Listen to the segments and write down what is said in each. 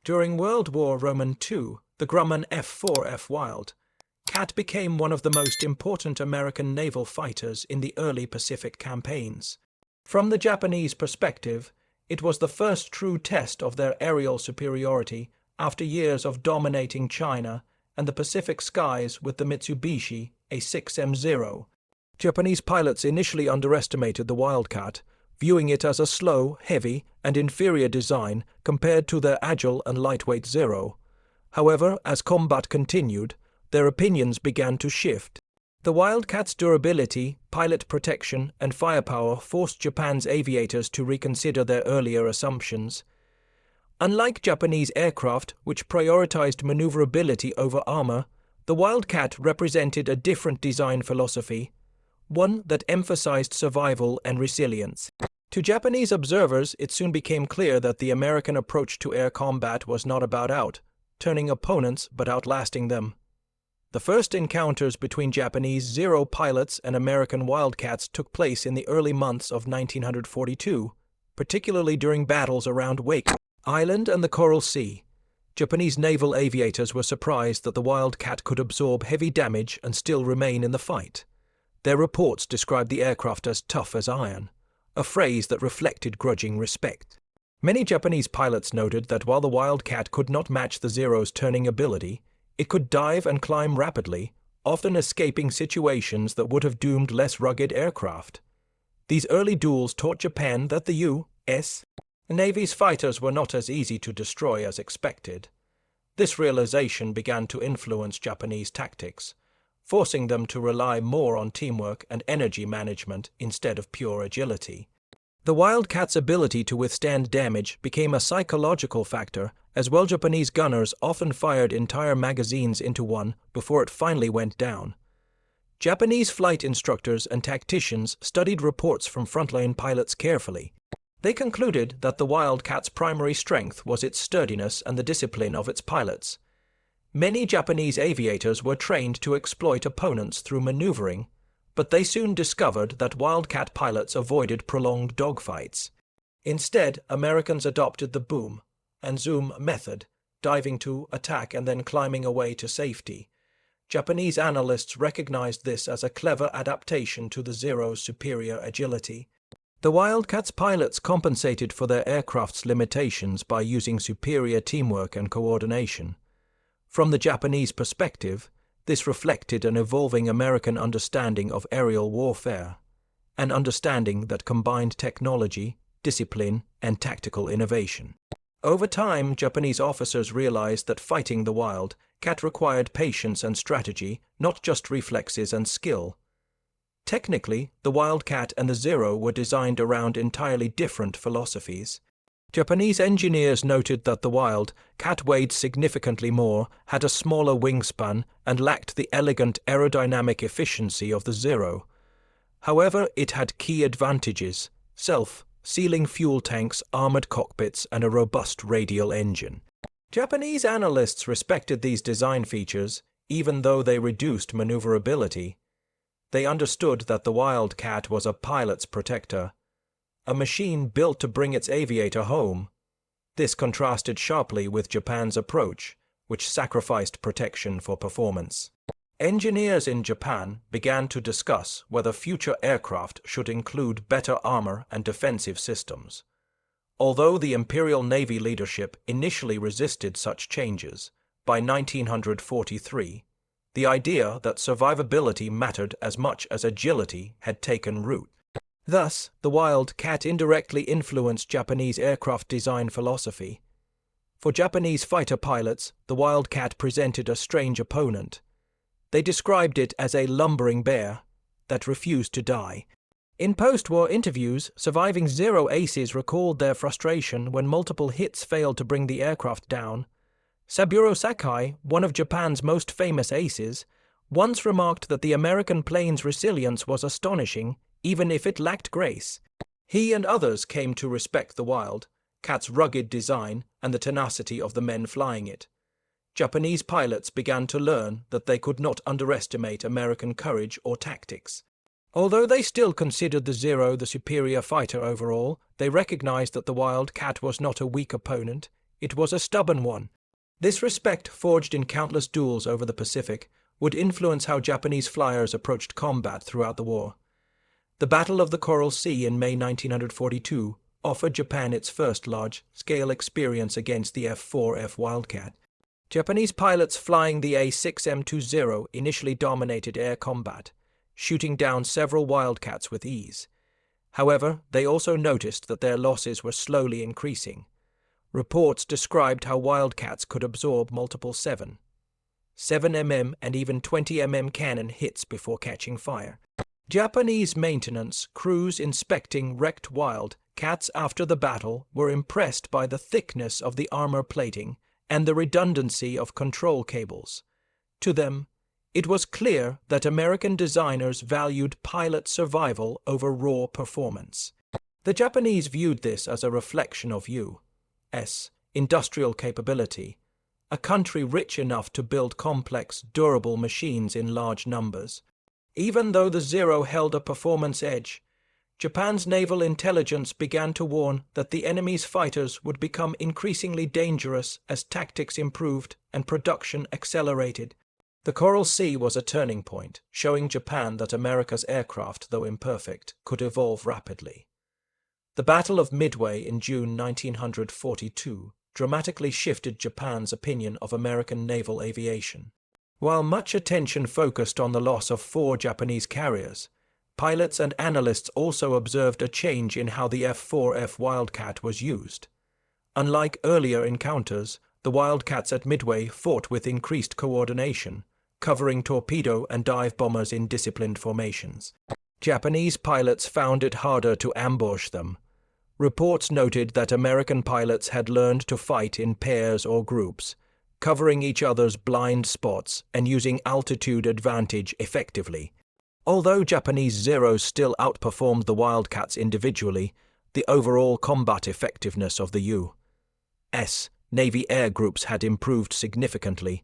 During World War II, the Grumman F4F Wildcat became one of the most important American naval fighters in the early Pacific campaigns. From the Japanese perspective, it was the first true test of their aerial superiority after years of dominating China and the Pacific skies with the Mitsubishi A6M Zero. Japanese pilots initially underestimated the Wildcat, viewing it as a slow, heavy, and inferior design compared to their agile and lightweight Zero. However, as combat continued, their opinions began to shift. The Wildcat's durability, pilot protection, and firepower forced Japan's aviators to reconsider their earlier assumptions. Unlike Japanese aircraft, which prioritized maneuverability over armor, the Wildcat represented a different design philosophy, one that emphasized survival and resilience. To Japanese observers, it soon became clear that the American approach to air combat was not about turning opponents but outlasting them. The first encounters between Japanese Zero pilots and American Wildcats took place in the early months of 1942, particularly during battles around Wake Island and the Coral Sea. Japanese naval aviators were surprised that the Wildcat could absorb heavy damage and still remain in the fight. Their reports described the aircraft as tough as iron, a phrase that reflected grudging respect. Many Japanese pilots noted that while the Wildcat could not match the Zero's turning ability, it could dive and climb rapidly, often escaping situations that would have doomed less rugged aircraft. These early duels taught Japan that the U.S. Navy's fighters were not as easy to destroy as expected. This realization began to influence Japanese tactics, forcing them to rely more on teamwork and energy management instead of pure agility. The Wildcat's ability to withstand damage became a psychological factor, as well. Japanese gunners often fired entire magazines into one before it finally went down. Japanese flight instructors and tacticians studied reports from frontline pilots carefully. They concluded that the Wildcat's primary strength was its sturdiness and the discipline of its pilots. Many Japanese aviators were trained to exploit opponents through maneuvering, but they soon discovered that Wildcat pilots avoided prolonged dogfights. Instead, Americans adopted the boom and zoom method, diving to attack and then climbing away to safety. Japanese analysts recognized this as a clever adaptation to the Zero's superior agility. The Wildcat's pilots compensated for their aircraft's limitations by using superior teamwork and coordination. From the Japanese perspective, this reflected an evolving American understanding of aerial warfare, an understanding that combined technology, discipline, and tactical innovation. Over time, Japanese officers realized that fighting the Wildcat required patience and strategy, not just reflexes and skill. Technically, the Wildcat and the Zero were designed around entirely different philosophies. Japanese engineers noted that the Wildcat weighed significantly more, had a smaller wingspan, and lacked the elegant aerodynamic efficiency of the Zero. However, it had key advantages: self-sealing fuel tanks, armored cockpits, and a robust radial engine. Japanese analysts respected these design features, even though they reduced maneuverability. They understood that the Wildcat was a pilot's protector, a machine built to bring its aviator home. This contrasted sharply with Japan's approach, which sacrificed protection for performance. Engineers in Japan began to discuss whether future aircraft should include better armor and defensive systems. Although the Imperial Navy leadership initially resisted such changes, by 1943, the idea that survivability mattered as much as agility had taken root. Thus, the Wildcat indirectly influenced Japanese aircraft design philosophy. For Japanese fighter pilots, the Wildcat presented a strange opponent. They described it as a lumbering bear that refused to die. In post-war interviews, surviving Zero aces recalled their frustration when multiple hits failed to bring the aircraft down. Saburo Sakai, one of Japan's most famous aces, once remarked that the American plane's resilience was astonishing, even if it lacked grace. He and others came to respect the Wildcat's rugged design and the tenacity of the men flying it. Japanese pilots began to learn that they could not underestimate American courage or tactics. Although they still considered the Zero the superior fighter overall, they recognized that the Wildcat was not a weak opponent, it was a stubborn one. This respect, forged in countless duels over the Pacific, would influence how Japanese flyers approached combat throughout the war. The Battle of the Coral Sea in May 1942 offered Japan its first large-scale experience against the F4F Wildcat. Japanese pilots flying the A6M Zero initially dominated air combat, shooting down several Wildcats with ease. However, they also noticed that their losses were slowly increasing. Reports described how Wildcats could absorb multiple 7mm and even 20mm cannon hits before catching fire. Japanese maintenance crews inspecting wrecked Wildcats after the battle were impressed by the thickness of the armor plating and the redundancy of control cables. To them, it was clear that American designers valued pilot survival over raw performance. The Japanese viewed this as a reflection of U.S. industrial capability, a country rich enough to build complex, durable machines in large numbers. Even though the Zero held a performance edge, Japan's naval intelligence began to warn that the enemy's fighters would become increasingly dangerous as tactics improved and production accelerated. The Coral Sea was a turning point, showing Japan that America's aircraft, though imperfect, could evolve rapidly. The Battle of Midway in June 1942 dramatically shifted Japan's opinion of American naval aviation. While much attention focused on the loss of 4 Japanese carriers, pilots and analysts also observed a change in how the F4F Wildcat was used. Unlike earlier encounters, the Wildcats at Midway fought with increased coordination, covering torpedo and dive bombers in disciplined formations. Japanese pilots found it harder to ambush them. Reports noted that American pilots had learned to fight in pairs or groups, covering each other's blind spots and using altitude advantage effectively. Although Japanese Zeros still outperformed the Wildcats individually, the overall combat effectiveness of the U.S. Navy air groups had improved significantly.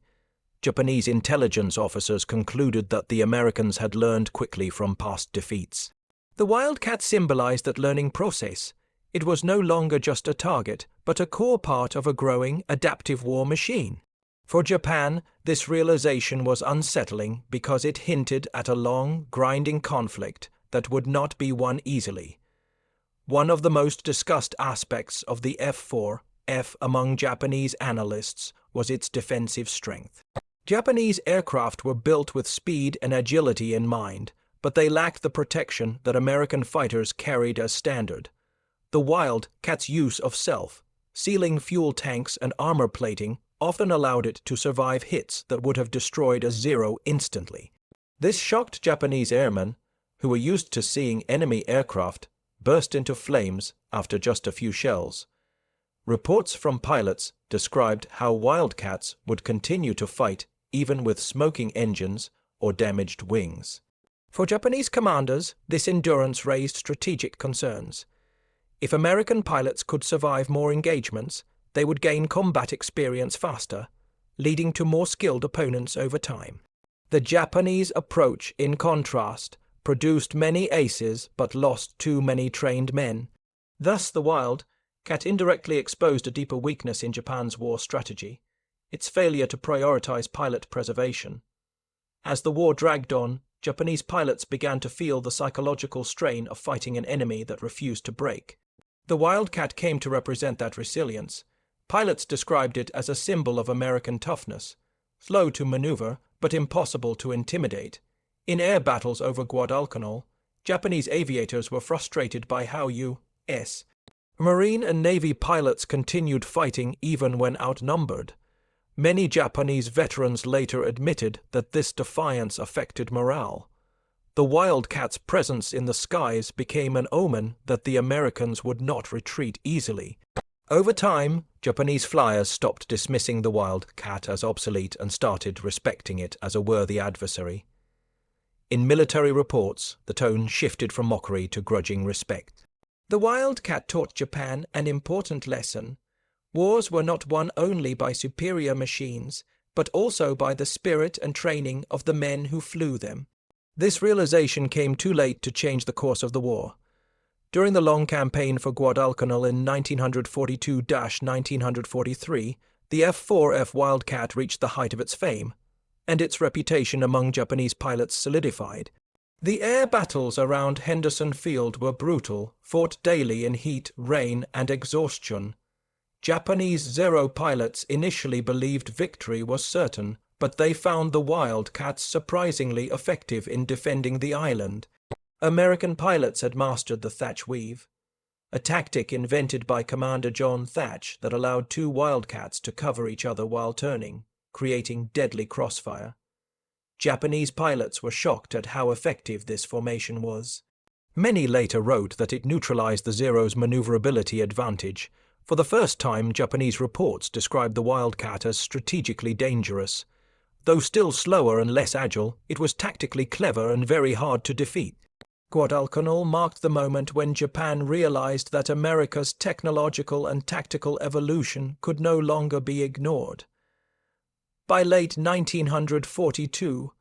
Japanese intelligence officers concluded that the Americans had learned quickly from past defeats. The Wildcat symbolized that learning process. It was no longer just a target, but a core part of a growing, adaptive war machine. For Japan, this realization was unsettling because it hinted at a long, grinding conflict that would not be won easily. One of the most discussed aspects of the F4F among Japanese analysts was its defensive strength. Japanese aircraft were built with speed and agility in mind, but they lacked the protection that American fighters carried as standard. The Wildcat's use of self-sealing fuel tanks and armor plating often allowed it to survive hits that would have destroyed a Zero instantly. This shocked Japanese airmen, who were used to seeing enemy aircraft burst into flames after just a few shells. Reports from pilots described how Wildcats would continue to fight even with smoking engines or damaged wings. For Japanese commanders, this endurance raised strategic concerns. If American pilots could survive more engagements, they would gain combat experience faster, leading to more skilled opponents over time. The Japanese approach, in contrast, produced many aces but lost too many trained men. Thus, the Wildcat indirectly exposed a deeper weakness in Japan's war strategy, its failure to prioritize pilot preservation. As the war dragged on, Japanese pilots began to feel the psychological strain of fighting an enemy that refused to break. The Wildcat came to represent that resilience. Pilots described it as a symbol of American toughness, slow to maneuver but impossible to intimidate. In air battles over Guadalcanal, Japanese aviators were frustrated by how U.S. Marine and Navy pilots continued fighting even when outnumbered. Many Japanese veterans later admitted that this defiance affected morale. The Wildcat's presence in the skies became an omen that the Americans would not retreat easily. Over time, Japanese flyers stopped dismissing the Wildcat as obsolete and started respecting it as a worthy adversary. In military reports, the tone shifted from mockery to grudging respect. The Wildcat taught Japan an important lesson. Wars were not won only by superior machines, but also by the spirit and training of the men who flew them. This realization came too late to change the course of the war. During the long campaign for Guadalcanal in 1942–1943, the F4F Wildcat reached the height of its fame, and its reputation among Japanese pilots solidified. The air battles around Henderson Field were brutal, fought daily in heat, rain, and exhaustion. Japanese Zero pilots initially believed victory was certain, but they found the Wildcats surprisingly effective in defending the island. American pilots had mastered the Thatch weave, a tactic invented by Commander John Thatch that allowed two Wildcats to cover each other while turning, creating deadly crossfire. Japanese pilots were shocked at how effective this formation was. Many later wrote that it neutralized the Zero's maneuverability advantage. For the first time, Japanese reports described the Wildcat as strategically dangerous. Though still slower and less agile, it was tactically clever and very hard to defeat. Guadalcanal marked the moment when Japan realized that America's technological and tactical evolution could no longer be ignored. By late 1942,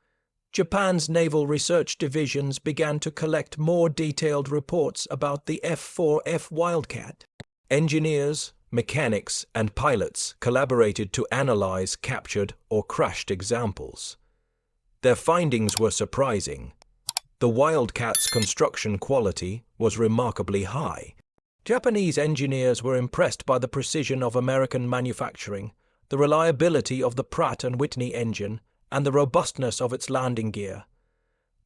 Japan's naval research divisions began to collect more detailed reports about the F4F Wildcat. Engineers, mechanics, and pilots collaborated to analyze captured or crashed examples. Their findings were surprising. The Wildcat's construction quality was remarkably high. Japanese engineers were impressed by the precision of American manufacturing, the reliability of the Pratt & Whitney engine, and the robustness of its landing gear.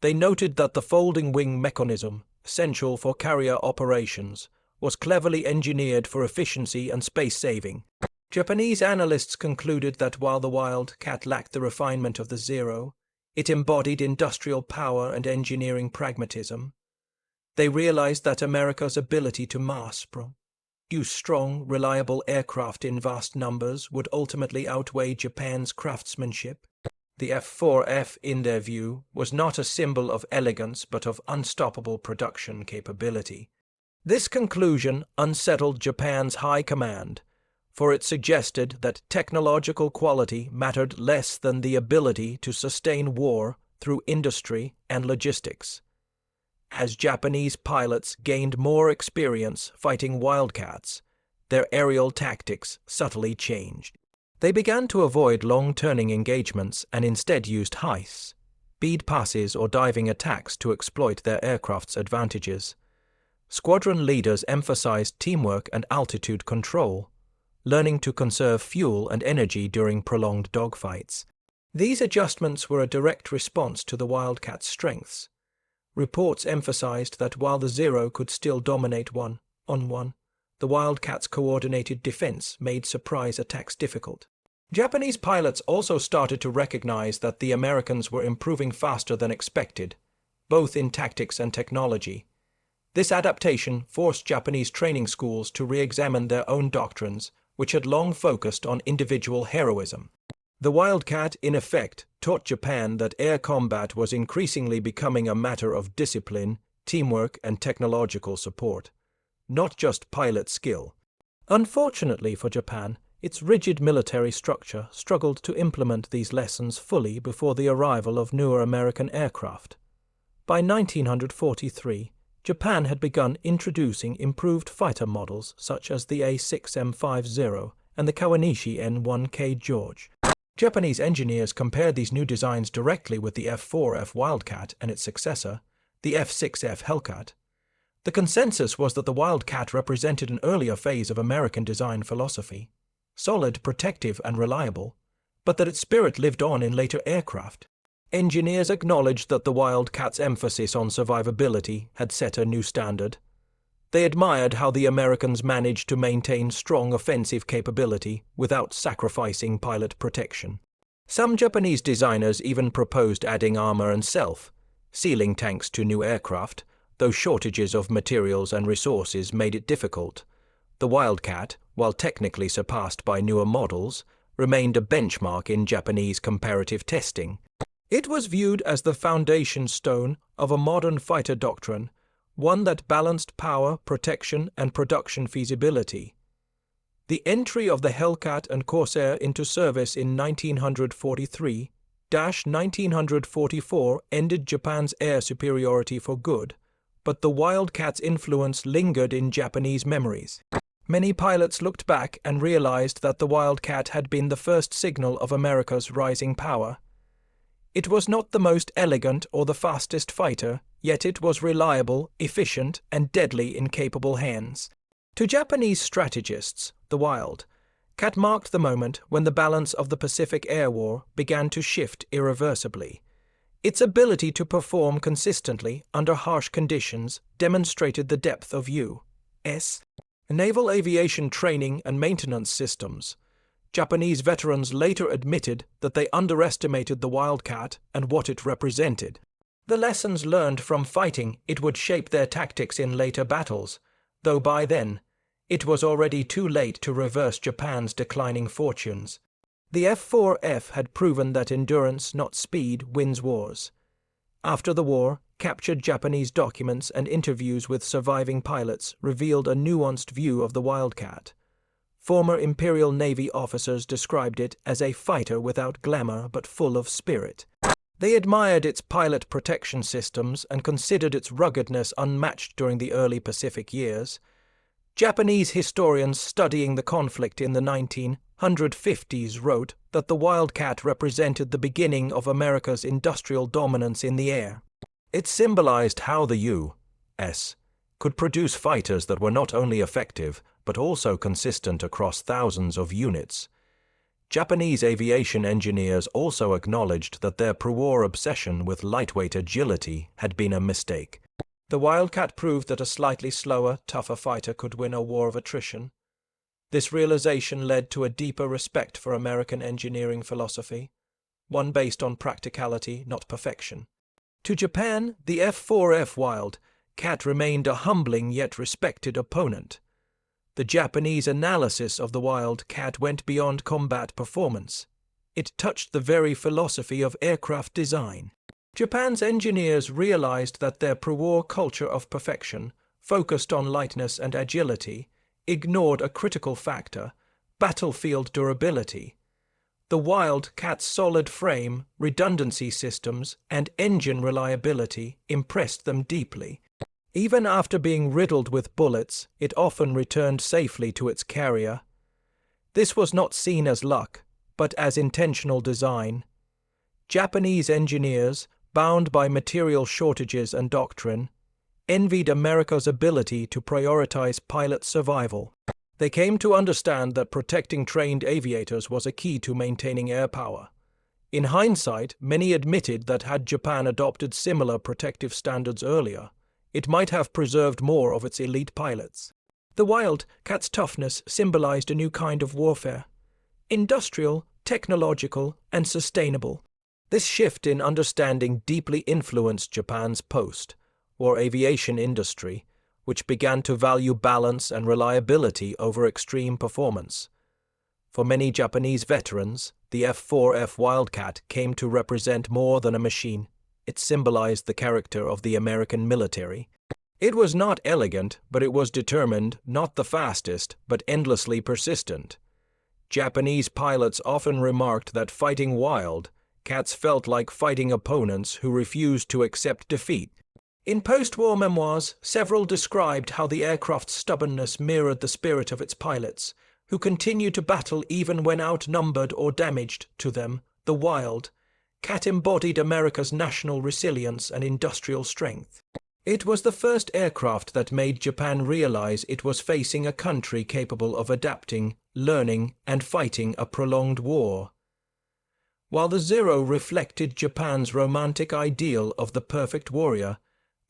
They noted that the folding wing mechanism, essential for carrier operations, was cleverly engineered for efficiency and space saving. Japanese analysts concluded that while the Wildcat lacked the refinement of the Zero, it embodied industrial power and engineering pragmatism. They realized that America's ability to mass-produce strong, reliable aircraft in vast numbers would ultimately outweigh Japan's craftsmanship. The F4F, in their view, was not a symbol of elegance but of unstoppable production capability. This conclusion unsettled Japan's high command, for it suggested that technological quality mattered less than the ability to sustain war through industry and logistics. As Japanese pilots gained more experience fighting Wildcats, their aerial tactics subtly changed. They began to avoid long-turning engagements and instead used heists, bead passes or diving attacks to exploit their aircraft's advantages. Squadron leaders emphasized teamwork and altitude control, learning to conserve fuel and energy during prolonged dogfights. These adjustments were a direct response to the Wildcat's strengths. Reports emphasized that while the Zero could still dominate one-on-one, the Wildcat's coordinated defense made surprise attacks difficult. Japanese pilots also started to recognize that the Americans were improving faster than expected, both in tactics and technology. This adaptation forced Japanese training schools to re-examine their own doctrines, which had long focused on individual heroism. The Wildcat, in effect, taught Japan that air combat was increasingly becoming a matter of discipline, teamwork, and technological support, not just pilot skill. Unfortunately for Japan, its rigid military structure struggled to implement these lessons fully before the arrival of newer American aircraft. By 1943, Japan had begun introducing improved fighter models such as the A6M Zero and the Kawanishi N1K George. Japanese engineers compared these new designs directly with the F4F Wildcat and its successor, the F6F Hellcat. The consensus was that the Wildcat represented an earlier phase of American design philosophy, solid, protective, and reliable, but that its spirit lived on in later aircraft. Engineers acknowledged that the Wildcat's emphasis on survivability had set a new standard. They admired how the Americans managed to maintain strong offensive capability without sacrificing pilot protection. Some Japanese designers even proposed adding armor and self-sealing tanks to new aircraft, though shortages of materials and resources made it difficult. The Wildcat, while technically surpassed by newer models, remained a benchmark in Japanese comparative testing. It was viewed as the foundation stone of a modern fighter doctrine, one that balanced power, protection, and production feasibility. The entry of the Hellcat and Corsair into service in 1943–1944 ended Japan's air superiority for good, but the Wildcat's influence lingered in Japanese memories. Many pilots looked back and realized that the Wildcat had been the first signal of America's rising power. It was not the most elegant or the fastest fighter, yet it was reliable, efficient, and deadly in capable hands. To Japanese strategists, the Wildcat marked the moment when the balance of the Pacific Air War began to shift irreversibly. Its ability to perform consistently under harsh conditions demonstrated the depth of U.S. naval aviation training and maintenance systems. Japanese veterans later admitted that they underestimated the Wildcat and what it represented. The lessons learned from fighting it would shape their tactics in later battles, though by then it was already too late to reverse Japan's declining fortunes. The F4F had proven that endurance, not speed, wins wars. After the war, captured Japanese documents and interviews with surviving pilots revealed a nuanced view of the Wildcat. Former Imperial Navy officers described it as a fighter without glamour but full of spirit. They admired its pilot protection systems and considered its ruggedness unmatched during the early Pacific years. Japanese historians studying the conflict in the 1950s wrote that the Wildcat represented the beginning of America's industrial dominance in the air. It symbolized how the U.S. could produce fighters that were not only effective but also consistent across thousands of units. Japanese aviation engineers also acknowledged that their pre-war obsession with lightweight agility had been a mistake. The Wildcat proved that a slightly slower, tougher fighter could win a war of attrition. This realization led to a deeper respect for American engineering philosophy, one based on practicality, not perfection. To Japan, the F4F Wildcat remained a humbling yet respected opponent. The Japanese analysis of the Wildcat went beyond combat performance. It touched the very philosophy of aircraft design. Japan's engineers realized that their pre-war culture of perfection, focused on lightness and agility, ignored a critical factor: battlefield durability. The Wildcat's solid frame, redundancy systems, and engine reliability impressed them deeply. Even after being riddled with bullets, it often returned safely to its carrier. This was not seen as luck, but as intentional design. Japanese engineers, bound by material shortages and doctrine, envied America's ability to prioritize pilot survival. They came to understand that protecting trained aviators was a key to maintaining air power. In hindsight, many admitted that had Japan adopted similar protective standards earlier, it might have preserved more of its elite pilots. The Wildcat's toughness symbolized a new kind of warfare: industrial, technological, and sustainable. This shift in understanding deeply influenced Japan's post-war aviation industry, which began to value balance and reliability over extreme performance. For many Japanese veterans, the F4F Wildcat came to represent more than a machine. It symbolized the character of the American military. It was not elegant, but it was determined, not the fastest, but endlessly persistent. Japanese pilots often remarked that fighting Wildcats felt like fighting opponents who refused to accept defeat. In post-war memoirs, several described how the aircraft's stubbornness mirrored the spirit of its pilots, who continued to battle even when outnumbered or damaged. To them, the Wildcat embodied America's national resilience and industrial strength. It was the first aircraft that made Japan realize it was facing a country capable of adapting, learning, and fighting a prolonged war. While the Zero reflected Japan's romantic ideal of the perfect warrior,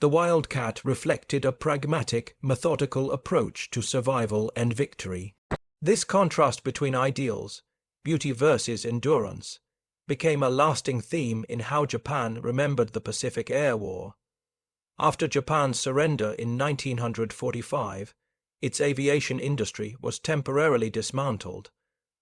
the Wildcat reflected a pragmatic, methodical approach to survival and victory. This contrast between ideals, beauty versus endurance, became a lasting theme in how Japan remembered the Pacific Air War. After Japan's surrender in 1945, its aviation industry was temporarily dismantled,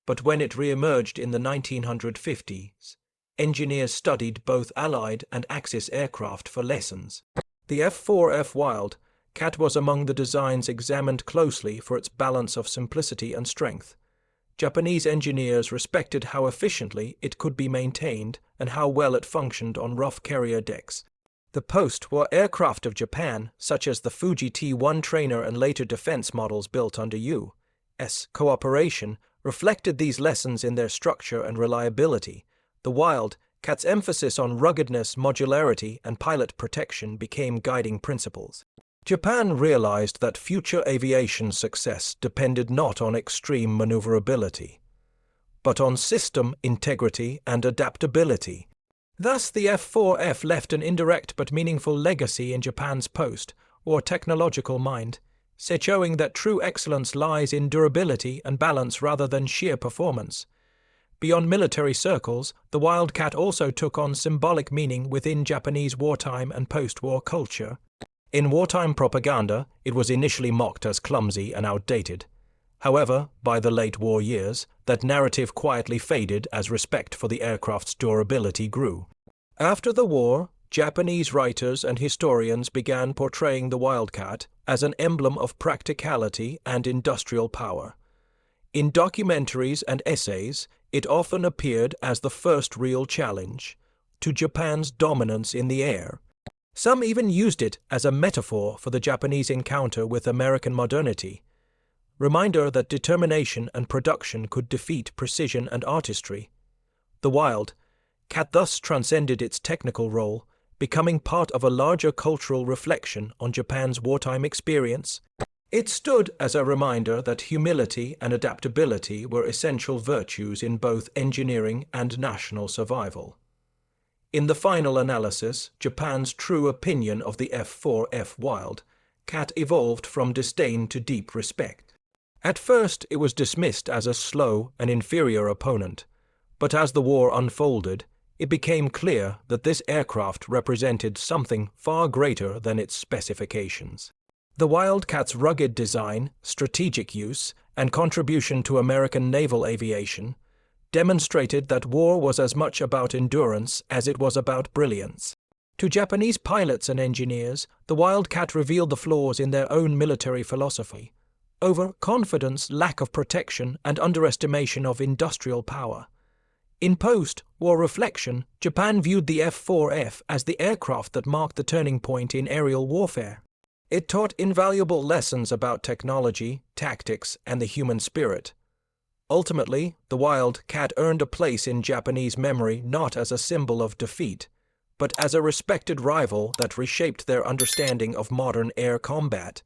but when it re-emerged in the 1950s, engineers studied both Allied and Axis aircraft for lessons. The F4F Wildcat was among the designs examined closely for its balance of simplicity and strength. Japanese engineers respected how efficiently it could be maintained and how well it functioned on rough carrier decks. The post-war aircraft of Japan, such as the Fuji T-1 trainer and later defense models built under U.S. cooperation, reflected these lessons in their structure and reliability. The Wildcat's emphasis on ruggedness, modularity, and pilot protection became guiding principles. Japan realized that future aviation success depended not on extreme maneuverability, but on system integrity and adaptability. Thus, the F4F left an indirect but meaningful legacy in Japan's post-war technological mind, showing that true excellence lies in durability and balance rather than sheer performance. Beyond military circles, the Wildcat also took on symbolic meaning within Japanese wartime and post-war culture. In wartime propaganda, it was initially mocked as clumsy and outdated. However, by the late war years, that narrative quietly faded as respect for the aircraft's durability grew. After the war, Japanese writers and historians began portraying the Wildcat as an emblem of practicality and industrial power. In documentaries and essays, it often appeared as the first real challenge to Japan's dominance in the air. Some even used it as a metaphor for the Japanese encounter with American modernity, reminder that determination and production could defeat precision and artistry. The Wildcat thus transcended its technical role, becoming part of a larger cultural reflection on Japan's wartime experience. It stood as a reminder that humility and adaptability were essential virtues in both engineering and national survival. In the final analysis, Japan's true opinion of the F4F Wildcat evolved from disdain to deep respect. At first, it was dismissed as a slow and inferior opponent, but as the war unfolded, it became clear that this aircraft represented something far greater than its specifications. The Wildcat's rugged design, strategic use, and contribution to American naval aviation demonstrated that war was as much about endurance as it was about brilliance. To Japanese pilots and engineers, the Wildcat revealed the flaws in their own military philosophy: overconfidence, lack of protection, and underestimation of industrial power. In post-war reflection, Japan viewed the F4F as the aircraft that marked the turning point in aerial warfare. It taught invaluable lessons about technology, tactics, and the human spirit. Ultimately, the Wildcat earned a place in Japanese memory not as a symbol of defeat, but as a respected rival that reshaped their understanding of modern air combat.